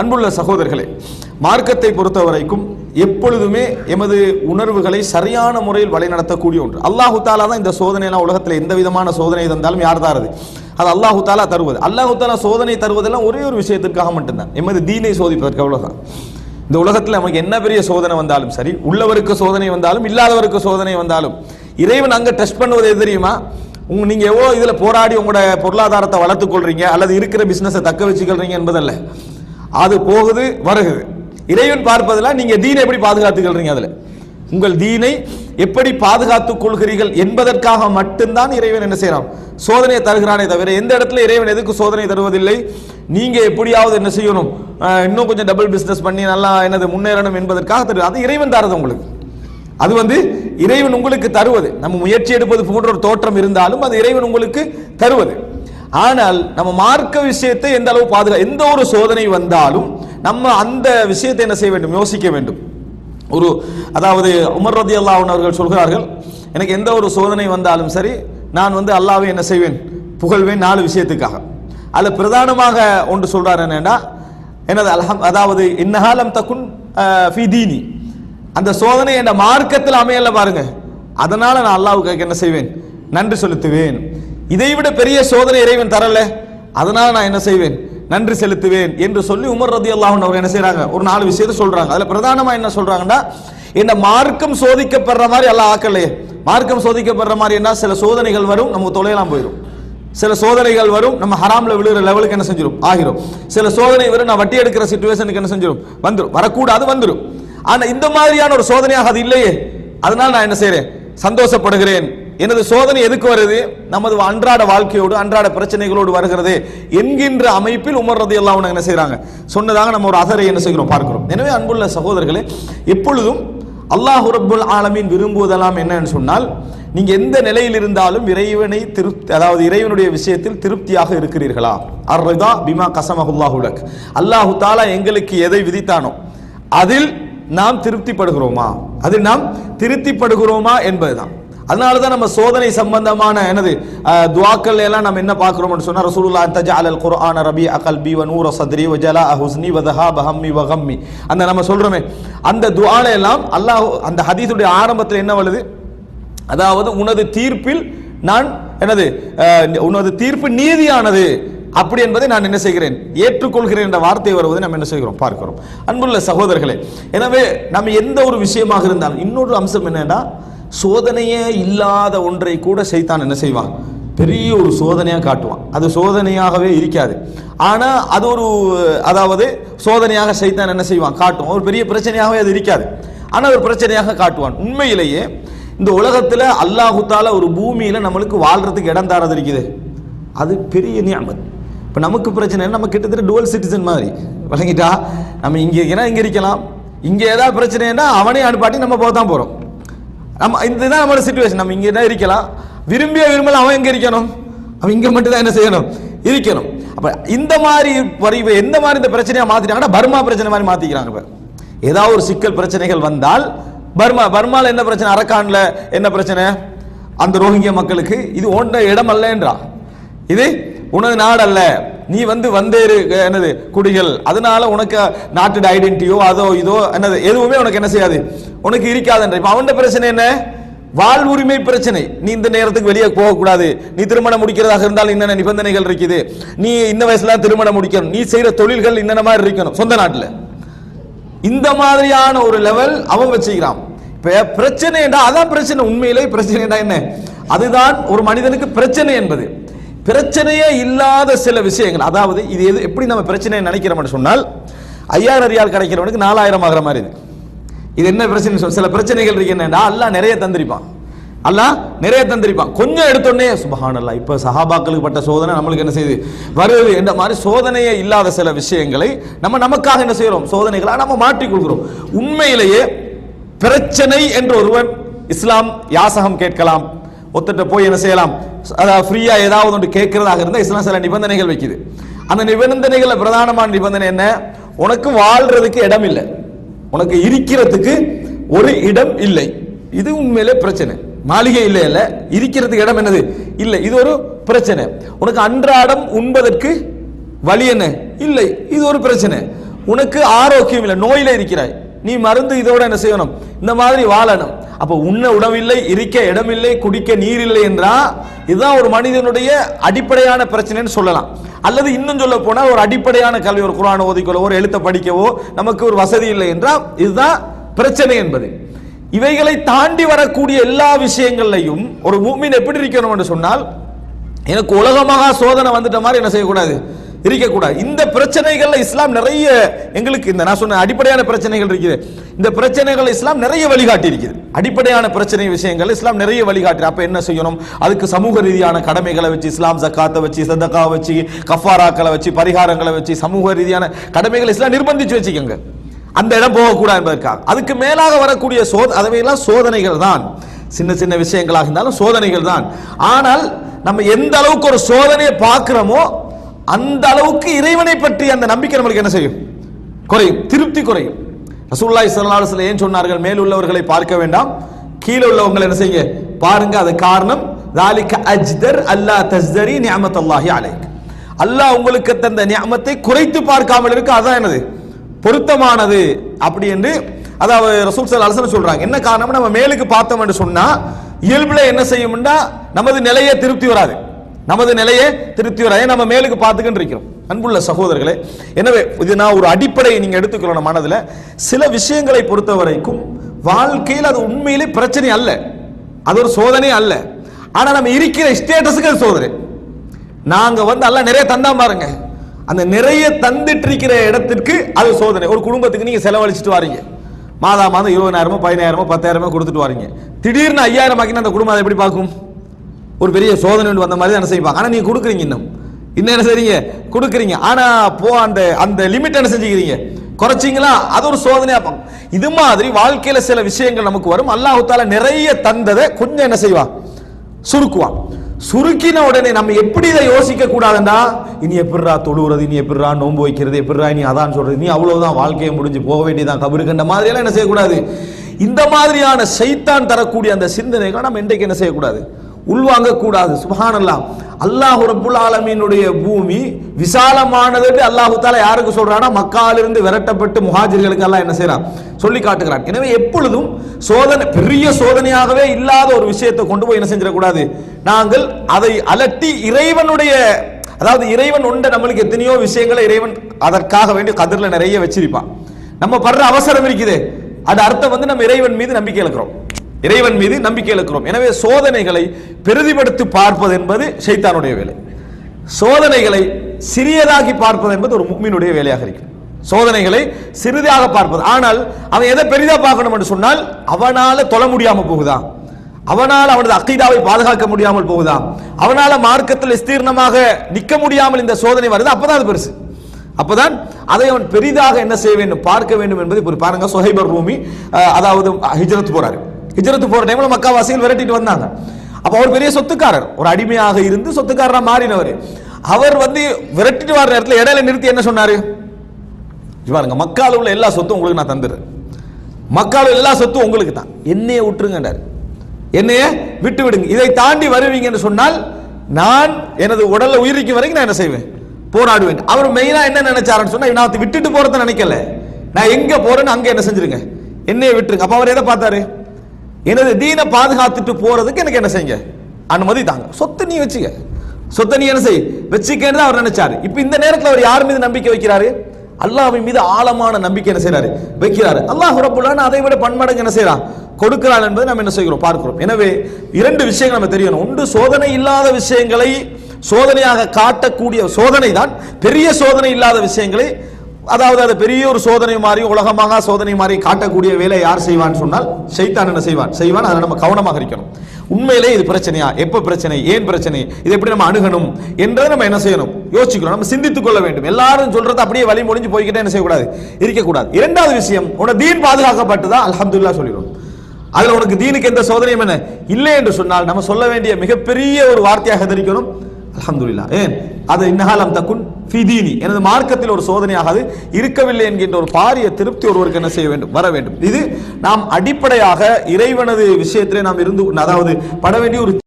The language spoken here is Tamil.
அன்புள்ள சகோதரர்களே, மார்க்கத்தை பொறுத்தவரைக்கும் எப்பொழுதுமே எமது உணர்வுகளை சரியான முறையில் வழிநடத்தக்கூடிய ஒன்று. அல்லாஹு தாலா தான் இந்த சோதனையெல்லாம் உலகத்தில் எந்த விதமான சோதனை தந்தாலும் யார் தாரது? அது அல்லாஹு தாலா தருவது. அல்லாஹு தாலா சோதனை தருவதெல்லாம் ஒரே ஒரு விஷயத்திற்காக மட்டும்தான், எமது தீனை சோதிப்பதற்கு. அவ்வளவுதான். இந்த உலகத்தில் நமக்கு என்ன பெரிய சோதனை வந்தாலும் சரி, உள்ளவருக்கு சோதனை வந்தாலும் இல்லாதவருக்கு சோதனை வந்தாலும் இறைவன் அங்கே டெஸ்ட் பண்ணுவது எது தெரியுமா? நீங்க எவ்வளோ இதுல போராடி உங்களோட பொருளாதாரத்தை வளர்த்துக் கொள்றீங்க அல்லது இருக்கிற பிசினஸை தக்க வச்சுக்கொள்றீங்க என்பதல்ல. அது போகுது வருகுது. இறைவன் பார்ப்பதெல்லாம் நீங்க தீனை எப்படி பாதுகாத்துக்கொள்றீங்க, அதுல உங்கள் தீனை எப்படி பாதுகாத்துக் கொள்கிறீர்கள் என்பதற்காக மட்டும்தான் இறைவன் என்ன செய்யறான், சோதனையை தருகிறானே தவிர எந்த இடத்துல இறைவன் எதுக்கு சோதனை தருவதில்லை. நீங்க எப்படியாவது என்ன செய்யணும், இன்னும் கொஞ்சம் டபுள் பிசினஸ் பண்ணி நல்லா என்னது முன்னேறணும் என்பதற்காக தருவது. அது இறைவன் தருது உங்களுக்கு. அது இறைவன் உங்களுக்கு தருவது. நம்ம முயற்சி எடுப்பது போன்ற ஒரு தோற்றம் இருந்தாலும் அது இறைவன் உங்களுக்கு தருவது. ஆனால் நம்ம மார்க்க விஷயத்தை எந்த அளவு எந்த ஒரு சோதனை வந்தாலும் நம்ம அந்த விஷயத்தை என்ன செய்ய வேண்டும், யோசிக்க வேண்டும். அதாவது உமர் ரலியல்லாஹு அன்ஹு அவர்கள் சொல்கிறார்கள், எனக்கு எந்த ஒரு சோதனை வந்தாலும் சரி நான் அல்லாஹ்வை என்ன செய்வேன், புகழ்வேன் 4 விஷயத்துக்காக. அதுல பிரதானமாக ஒன்று சொல்றாரு என்னன்னா, அதாவது இன்னஹாலம் தகுன் ஃபீ தீனி, அந்த சோதனை என்ற மார்க்கத்தில் அமையல பாருங்க, அதனால நான் அல்லாஹ்வுக்கு என்ன செய்வேன், நன்றி செலுத்துவேன். இதைவிட பெரிய சோதனை இறைவன் தரல, அதனால நான் என்ன செய்வேன், நன்றி செலுத்துவேன் என்று சொல்லி உமர் ரலியல்லாஹு அன்ஹு என்ன செய்றாங்க, ஒரு 4 விஷயத்தை சொல்றாங்க. அதுல பிரதானமா என்ன சொல்றாங்கன்னா, இந்த மார்க்கம் சோதிக்கப்படுற மாதிரி அல்லாஹ் ஆக்கலையே. மார்க்கம் சோதிக்கப்படுற மாதிரி என்ன, சில சோதனைகள் வரும், நமக்கு தொலையெல்லாம் போயிடும். சில சோதனைகள் வரும், நம்ம ஹராம்ல விழுகிற லெவலுக்கு என்ன செஞ்சிடும், ஆகிரும். சில சோதனை வரும், நான் வட்டி எடுக்கிற சிச்சுவேஷனுக்கு என்ன செஞ்சிடும், வந்துடும். வரக்கூடாது, வந்துடும். ஆனா இந்த மாதிரியான ஒரு சோதனையாக அது இல்லையே, அதனால நான் என்ன செய்யறேன், சந்தோஷப்படுகிறேன். எனது சோதனை எதுக்கு வருது, நமது அன்றாட வாழ்க்கையோடு அன்றாட பிரச்சனைகளோடு வருகிறது என்கின்ற அமைப்பில் உமர் ரலியல்லாஹு அன்ஹு என்ன செய்றாங்க சொன்னதாக நம்ம ஒரு அசரை என்ன செய்கிறோம், பார்க்கிறோம். எனவே அன்புள்ள சகோதரர்களே, எப்பொழுதும் அல்லாஹ் ரப்புல் ஆலமீன் விரும்புவதெல்லாம் என்னன்னு சொன்னால், நீங்க எந்த நிலையில் இருந்தாலும் இறைவனை அதாவது இறைவனுடைய விஷயத்தில் திருப்தியாக இருக்கிறீர்களா. அர்ரிதா பிமா கஸமஹுல்லாஹு லக், அல்லாஹ் தஆலா எங்களுக்கு எதை விதித்தானோ அதில் நாம் திருப்திப்படுகிறோமா, அதில் நாம் திருப்திப்படுகிறோமா என்பதுதான். அதனாலதான் நம்ம சோதனை சம்பந்தமான துஆக்கள் எல்லாம் நம்ம என்ன பார்க்கிறோம்னு சொன்னா, ரசூலுல்லாஹ் தஜஅலல் குர்ஆன ரபீஅ கல்பி வ நூர ஸத்ரி வ ஜலாஅ ஹுஸ்னி வ தஹாப ஹம்மி வ கம்மி, அந்த நம்ம சொல்றோமே அந்த துஆல எல்லாம் அல்லாஹ் அந்த ஹதீஸுடைய ஆரம்பத்தில் என்ன வருது, அதாவது உனது தீர்ப்பில் நான் உனது தீர்ப்பு நீதியானது அப்படி என்பதை நான் என்ன செய்கிறேன், ஏற்றுக்கொள்கிறேன் என்ற வார்த்தை வருவதை நம்ம என்ன செய்கிறோம், பார்க்கிறோம். அன்புள்ள சகோதரர்களே, எனவே நம்ம எந்த ஒரு விஷயமாக இருந்தாலும் இன்னொரு அம்சம் என்னன்னா, சோதனையே இல்லாத ஒன்றை கூட சைத்தான் என்ன செய்வான், பெரிய ஒரு சோதனையா காட்டுவான். அது சோதனையாகவே இருக்காது, ஆனா அது அதாவது சோதனையாக சைத்தான் என்ன செய்வான், காட்டுவான். ஒரு பெரிய பிரச்சனையாகவே அது இருக்காது, ஆனா ஒரு பிரச்சனையாக காட்டுவான். உண்மையிலேயே இந்த உலகத்துல அல்லாஹு தஆலா ஒரு பூமியில நம்மளுக்கு வாழ்றதுக்கு இடம் தாரது இருக்குது, அது பெரிய நிஅமத். இப்ப நமக்கு பிரச்சனை, நம்ம கிட்டத்தட்ட டுவல் சிட்டிசன் மாதிரி வழங்கிட்டா, நம்ம இங்க இருக்கலாம், இங்க ஏதாவது பிரச்சனைன்னா அவனே அனுப்பாட்டி நம்ம போதான் போறோம். நம்ம இதுதான் நம்மளோட சிச்சுவேஷன். நம்ம இங்க தான் இருக்கலாம், விரும்பிய விரும்பல அவன் எங்க இருக்கணும், அவன் இங்க மட்டும் தான் என்ன செய்யணும், இருக்கணும். அப்ப இந்த மாதிரி எந்த மாதிரி இந்த பிரச்சனையா மாத்திட்டாங்கன்னா, பர்மா பிரச்சனை மாதிரி மாத்திக்கிறாங்க. இப்ப ஏதாவது ஒரு சிக்கல் பிரச்சனைகள் வந்தால் பர்மால என்ன பிரச்சனை, அரக்கான்ல என்ன பிரச்சனை, அந்த ரோஹிங்கியா மக்களுக்கு இது ஓண்ட இடம் அல்லன்றா, இது உனது நாடு அல்ல, நீ வந்தேறு குடிகள், அதனால உனக்கு நாட்டு ஐடென்டிட்டியோ அதோ இதோ எதுவுமே உனக்கு என்ன செய்யாது, உனக்கு இருக்காதுன்ற. இப்ப அவன் பிரச்சனை என்ன, வாழ்வுரிமை பிரச்சனை. நீ இந்த நேரத்துக்கு வெளியே போகக்கூடாது, நீ திருமணம் முடிக்கிறதாக இருந்தால் என்னென்ன நிபந்தனைகள் இருக்குது, நீ இந்த வயசுல திருமணம் முடிக்கணும், நீ செய்யற தொழில்கள் என்னென்ன மாதிரி இருக்கணும் சொந்த நாட்டுல. இந்த மாதிரியான ஒரு லெவல் அவன் வச்சுக்கிறான். இப்ப பிரச்சனை அதான் பிரச்சனை. உண்மையிலே பிரச்சனை என்ன, அதுதான் ஒரு மனிதனுக்கு பிரச்சனை என்பது. பிரச்சனையே இல்லாத சில விஷயங்கள், அதாவது இது எப்படி நம்ம பிரச்சனையை நினைக்கிறோம்னு சொன்னால், 5000 ரியால் கிடைக்கிறவனுக்கு 4000 ஆகிற மாதிரி இது என்ன பிரச்சனை. சில பிரச்சனைகள் இருக்கு, என்னன்னா அல்லாஹ் நிறைய தந்திருப்பான், அல்லாஹ் நிறைய தந்திருப்பான். கொஞ்சம் எடுத்தோடனே சுப்ஹானல்லாஹ், இப்ப சஹாபாக்களுக்கு பட்ட சோதனை நம்மளுக்கு என்ன செய்யுது, வருது என்ற மாதிரி சோதனையே இல்லாத சில விஷயங்களை நமக்காக என்ன செய்யறோம், சோதனைகளா நம்ம மாற்றிக்கொள்கிறோம். உண்மையிலேயே பிரச்சனை என்று ஒருவன் இஸ்லாம் யாசகம் கேட்கலாம், ஒத்துட்ட போய் என்ன செய்யலாம், அதாவது ஃப்ரீயா ஏதாவது ஒன்று கேட்கிறதாக இருந்தால் இஸ்லாம் சில நிபந்தனைகள் வைக்குது. அந்த நிபந்தனைகள் பிரதானமான நிபந்தனை என்ன, உனக்கு வாழ்றதுக்கு இடம் இல்லை, உனக்கு இருக்கிறதுக்கு ஒரு இடம் இல்லை. இது உண்மையிலே பிரச்சனை. மாளிகை இல்லை, இல்ல இருக்கிறதுக்கு இடம் என்னது இல்லை, இது ஒரு பிரச்சனை. உனக்கு அன்றாடம் உண்பதற்கு வழி என்ன இல்லை, இது ஒரு பிரச்சனை. உனக்கு ஆரோக்கியம் இல்லை, நோயில இருக்கிறாய், நீ மருந்து இதோட என்ன செய்யணும், இந்த மாதிரி வாழணும். அப்ப உண்ண உணவில்லை, இருக்க இடமில்லை, குடிக்க நீர் இல்லை என்றா இதுதான் ஒரு மனிதனுடைய அடிப்படையான பிரச்சனைன்னு சொல்லலாம். அல்லது இன்னும் சொல்ல போனா ஒரு அடிப்படையான கல்வி, ஒரு குர்ஆன் ஓதிக்கொள்ள, ஒரு எழுத்த படிக்கவோ நமக்கு ஒரு வசதி இல்லை என்றால் இதுதான் பிரச்சனை என்பது. இவைகளை தாண்டி வரக்கூடிய எல்லா விஷயங்கள்லையும் ஒரு முஃமின் எப்படி இருக்கணும் என்று சொன்னால், எனக்கு உலகமாக சோதனை வந்துட்ட மாதிரி என்ன செய்யக்கூடாது, இருக்கக்கூடாது. இந்த பிரச்சனைகள்ல இஸ்லாம் நிறைய எங்களுக்கு இந்த நான் சொன்ன அடிப்படையான பிரச்சனைகள் இருக்குது. இந்த பிரச்சனைகள் இஸ்லாம் நிறைய வழிகாட்டி இருக்குது. அடிப்படையான பிரச்சனை விஷயங்கள் இஸ்லாம் நிறைய வழிகாட்டு. அப்ப என்ன செய்யணும், அதுக்கு சமூக ரீதியான கடமைகளை வச்சு, இஸ்லாம் ஜக்காத்தை வச்சு, சதகா வச்சு, கஃபாராக்களை வச்சு, பரிகாரங்களை வச்சு, சமூக ரீதியான கடமைகளை இஸ்லாம் நிர்பந்திச்சு வச்சுக்கோங்க. அந்த இடம் போகக்கூடாது என்பதற்காக. அதுக்கு மேலாக வரக்கூடிய அவையெல்லாம் சோதனைகள் தான். சின்ன சின்ன விஷயங்களாக இருந்தாலும் சோதனைகள் தான். ஆனால் நம்ம எந்த அளவுக்கு ஒரு சோதனையை பார்க்கிறோமோ அந்த அளவுக்கு இறைவனை பற்றி அந்த நம்பிக்கை நம்மளுக்கு என்ன செய்யும், குறையும், திருப்தி குறையும். ரசூலுல்லாஹி ஸல்லல்லாஹு அலைஹி வஸல்லம் ஏன் சொன்னார்கள், மேலுள்ளவர்களை பார்க்க வேண்டாம், கீழே உள்ளவங்களை என்ன செய்ய பாருங்க. அது காரணம் ذَلِكَ أَجْدَرْ أَلَّا تَزْدَرِي نِعْمَةَ اللَّهِ عَلَيْكَ. அல்லாஹ் உங்களுக்கு தந்த நிஅமத்தை குறைத்து பார்க்காமல் இருக்கு, அதான் என்னது பொருத்தமானது அப்படி என்று அதாவது ரசூல் ஸல்லல்லாஹு அலைஹி வஸல்லம் சொல்றாங்க. என்ன காரணம், நம்ம மேலுக்கு பார்த்தோம் என்று சொன்னா இயல்புல என்ன செய்யும்னா நமது நிலையே திருப்தி வராது, நமது நிலையே திருப்தி வராது, நம்ம மேலுக்கு பார்த்துக்கிட்டு இருக்கிறோம். அன்புள்ள சகோதரர்களே, எனவே இது நான் ஒரு அடிப்படையை நீங்க எடுத்துக்கணும் மனதில். சில விஷயங்களை பொறுத்த வரைக்கும் வாழ்க்கையில் அது உண்மையிலே பிரச்சனை அல்ல, அது ஒரு சோதனை அல்ல. ஆனா நம்ம இருக்கிற ஸ்டேட்டஸுக்கு அது சோதனை. நாங்க அல்லாஹ் நிறைய தந்தா பாருங்க, அந்த நிறைய தந்துட்டு இருக்கிற இடத்திற்கு அது சோதனை. ஒரு குடும்பத்துக்கு நீங்க செலவழிச்சிட்டு வாரீங்க, மாதா மாதம் 20,000 15,000 10,000 கொடுத்துட்டு வாரீங்க, திடீர்னு 5,000 ஆக்கினா அந்த குடும்பம் அதை எப்படி பார்க்கும், ஒரு பெரிய சோதனை வந்த மாதிரி தான் செய்வாங்க. ஆனா நீங்க கொடுக்குறீங்க, இன்னும் என்ன செய்றீங்க, கொடுக்குறீங்க. ஆனா அந்த அந்த லிமிட் என்ன செஞ்சுக்கிறீங்க, குறைச்சிங்களா, அது ஒரு சோதனையா பார்க்கும். இது மாதிரி வாழ்க்கையில சில விஷயங்கள் நமக்கு வரும். அல்லாஹ் தஆலா நிறைய தந்ததை கொஞ்சம் என்ன செய்வான், சுருக்குவான். சுருக்கின உடனே நம்ம எப்படி இதை யோசிக்க கூடாதுண்டா, இனி எப்படிரா தொழுகிறது, இனி எப்படிரா நோன்பு வைக்கிறது, எப்படிரா நீ அதான் சொல்றது, நீ அவ்வளவுதான் வாழ்க்கையை முடிஞ்சு போக வேண்டியதான் கபருக்குன்ற மாதிரி எல்லாம் என்ன செய்யக்கூடாது. இந்த மாதிரியான ஷைத்தான் தரக்கூடிய அந்த சிந்தனைகளை நம்ம இன்றைக்கு என்ன செய்யக்கூடாது, உள்வாங்க கூடாது. சுப்ஹானல்லாஹ். அல்லாஹ் ரப்புல் ஆலமீனுடைய பூமி விசாலமானது அல்லாஹ் தஆலா யாருக்கு சொல்றானா, மக்காவிலிருந்து விரட்டப்பட்டு முஹாஜிர்களுக்கு அல்லாஹ் என்ன செய்றான், சொல்லி காட்டுகிறான். எனவே எப்பொழுதும் சோதனை பெரிய சோதனையாகவே இல்லாத ஒரு விஷயத்தை கொண்டு போய் என்ன செஞ்சிடக்கூடாது, நாங்கள் அதை அலட்டி இறைவனுடைய அதாவது இறைவன் உண்ட நம்மளுக்கு எத்தனையோ விஷயங்களை இறைவன் அதற்காக வேண்டி கதிர்ல நிறைய வச்சிருப்பான். நம்ம படுற அவசரம் இருக்குது, அது அர்த்தம் நம்ம இறைவன் மீது நம்பிக்கை இழக்கிறோம், இறைவன் மீது நம்பிக்கை இழக்கிறோம். எனவே சோதனைகளை பெரிதுபடுத்தி பார்ப்பது என்பது ஷைத்தானுடைய வேலை, சோதனைகளை சிறியதாகி பார்ப்பது என்பது ஒரு முஃமினுடைய வேலையாக இருக்கு. சோதனைகளை சிறிதாக பார்ப்பது. ஆனால் அவன் எதை பெரிதா பார்க்கணும் என்று சொன்னால், அவனால தொழ முடியாம போகுதா, அவனால் அவனது அக்கீதாவை பாதுகாக்க முடியாமல் போகுதா, அவனால மார்க்கத்தில் விஸ்தீர்ணமாக நிற்க முடியாமல் இந்த சோதனை வருது, அப்பதான் அது பெருசு. அப்பதான் அதை அவன் பெரிதாக என்ன செய்ய வேண்டும், பார்க்க வேண்டும் என்பது பாருங்க. சுஹைபர் ரூமி அதாவது ஹிஜ்ரத் போறாரு, ஹிஜ்ரத் போற டைம்ல மக்காவாசிகள் விரட்டிட்டு வந்தாங்க. அப்ப அவர் பெரிய சொத்துக்காரர், ஒரு அடிமையாக இருந்து சொத்துக்காரரா மாறினவர். அவர் விரட்டிட்டு வர நேரத்தில் இடையில நிறுத்தி என்ன சொன்னாரு, பாருங்க மக்கால உள்ள எல்லா சொத்தும் உங்களுக்கு நான் தந்துடுறேன், மக்கால எல்லா சொத்தும் உங்களுக்கு தான், என்னைய விட்டுருங்கன்றார், என்னைய விட்டு விடுங்க. இதை தாண்டி வருவீங்கன்னு சொன்னால் நான் எனது உடல்ல உயிரிக்கும் வரைக்கும் நான் என்ன செய்வேன், போராடுவேன். அவர் மெயினா என்ன நினைச்சாருன்னு சொன்னா, நான் விட்டுட்டு போறத நினைக்கல, நான் எங்க போறேன்னு அங்க என்ன செஞ்சிருங்க, என்னைய விட்டுருங்க. அப்ப அவர் எதை பார்த்தாரு, எனது தீனை பாதுகாத்துட்டு போறதுக்கு எனக்கு என்ன செய்யுங்க, அனுமதி தாங்க. சொத்து நீ வச்சுக்க, சொத்தை நீ என்ன செய் வச்சுக்கன்னு அவர் நினைச்சாரு. இப்ப இந்த நேரத்தில் அவர் யார் மீது நம்பிக்கை வைக்கிறாரு, அல்லாஹ்வின் மீது ஆழமான நம்பிக்கை என்ன செய்யறாரு, வைக்கிறாரு. அல்லாஹ் ரப்புல் ஆலமீன் அதை விட பன்மடங்கு என்ன செய்யறான், கொடுக்கிறான் என்பதை நம்ம என்ன செய்கிறோம், பார்க்கிறோம். எனவே இரண்டு விஷயங்கள் நம்ம தெரியணும். ஒன்று, சோதனை இல்லாத விஷயங்களை சோதனையாக காட்டக்கூடிய சோதனை தான், பெரிய சோதனை இல்லாத விஷயங்களை அதாவது அது பெரிய ஒரு சோதனை மாதிரி உலகமாக சோதனை மாதிரி காட்டக்கூடிய வேலை யார் செய்வான்னு சொன்னால் ஷைத்தான் என்ன செய்வான். அதை நம்ம கவனமாக இருக்கணும். உண்மையிலே இது பிரச்சனையா, எப்ப பிரச்சனை, ஏன் பிரச்சனை, இது எப்படி நம்ம அணுகணும் என்றதை நம்ம என்ன செய்யணும், யோசிக்கணும், நம்ம சிந்தித்துக் கொள்ள வேண்டும். எல்லாரும் சொல்றது அப்படியே வழி முடிஞ்சு போய்கிட்டே என்ன செய்யக்கூடாது, இருக்கக்கூடாது. இரண்டாவது விஷயம், உன தீன் பாதுகாக்கப்பட்டதா அல்ஹம்துலில்லாஹ் சொல்லிடும். அதுல உனக்கு தீனுக்கு எந்த சோதனையும் என்ன இல்லை என்று சொன்னால் நம்ம சொல்ல வேண்டிய மிகப்பெரிய ஒரு வார்த்தையாக தெரிவிக்கணும், அல்ஹம்துலில்லாஹ். ஏன் அது இன்னஹாலம் தக்குன் ஃபீ தீனி, எனது மார்க்கத்தில் ஒரு சோதனையாக அது இருக்கவில்லை என்கின்ற ஒரு பாரிய திருப்தி ஒருவருக்கு என்ன செய்ய வேண்டும், வர வேண்டும். இது நாம் அடிப்படையாக இறைவனது விஷயத்திலே நாம் இருந்து அதாவது பட வேண்டிய ஒரு